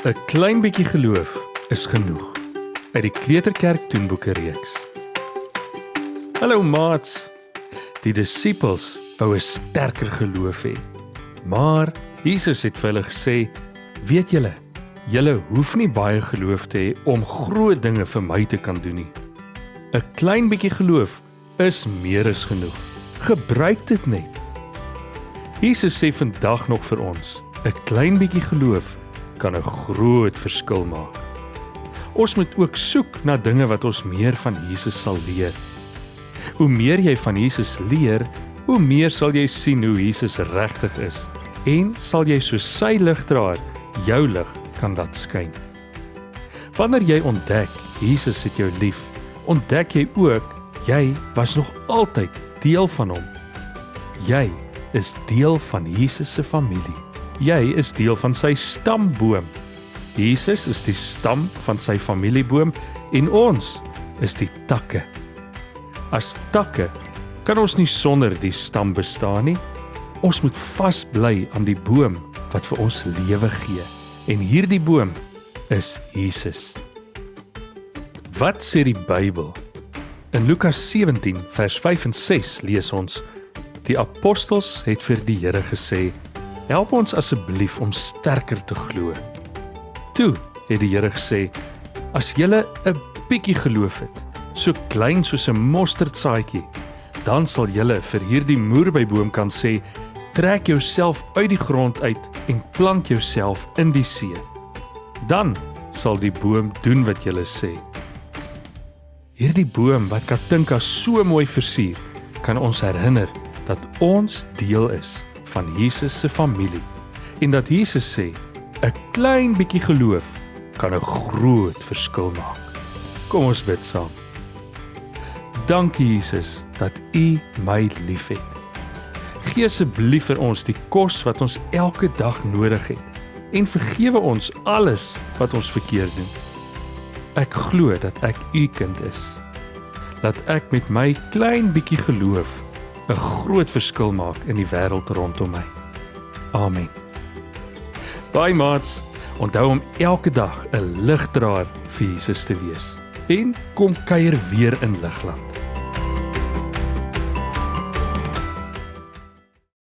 'n klein bietjie geloof is genoeg. Uit die Kleuterkerk Toenboeke reeks. Hallo maats. Die disippels wou 'n sterker geloof hê. Maar Jesus het vir hulle gesê, weet julle hoef nie baie geloof te hê om groot dinge vir my te kan doen nie. 'n Klein bietjie geloof is meer as genoeg. Gebruik dit net. Jesus sê vandag nog vir ons, 'n klein bietjie geloof kan 'n groot verskil maak. Ons moet ook soek na dinge wat ons meer van Jesus sal leer. Hoe meer jy van Jesus leer, hoe meer sal jy sien hoe Jesus regtig is en sal jy soos sy ligdraer jou lig kan laat skyn. Wanneer jy ontdek Jesus het jou lief, ontdek jy ook jy was nog altyd deel van hom. Jy is deel van Jesus se familie. Jy is deel van sy stamboom. Jesus is die stam van sy familieboom en ons is die takke. As takke kan ons nie sonder die stam bestaan nie. Ons moet vasbly aan die boom wat vir ons lewe gee. En hierdie boom is Jesus. Wat sê die Bybel? In Lukas 17 vers 5 en 6 lees ons: Die apostels het vir die Here gesê, help ons asseblief om sterker te glo. Toe het die Here gesê, as julle 'n bietjie geloof het, so klein soos 'n mosterdsaadjie, dan sal julle vir hierdie moerbeiboom kan sê, trek jouself uit die grond uit en plant jouself in die see. Dan sal die boom doen wat julle sê. Hierdie boom wat Katinka so mooi versier, kan ons herinner dat ons deel is van Jesus se familie en dat Jesus sê, 'n klein bietjie geloof kan 'n groot verskil maak. Kom ons bid saam. Dankie Jesus dat U my liefhet. Gee asseblief vir ons die kos wat ons elke dag nodig het en vergewe ons alles wat ons verkeerd doen. Ek glo dat ek U kind is. Laat ek met my klein bietjie geloof 'n groot verskil maak in die wêreld rondom my. Amen. Bye maats, onthou om elke dag 'n ligdraer vir Jesus te wees. En kom kuier weer in Ligland.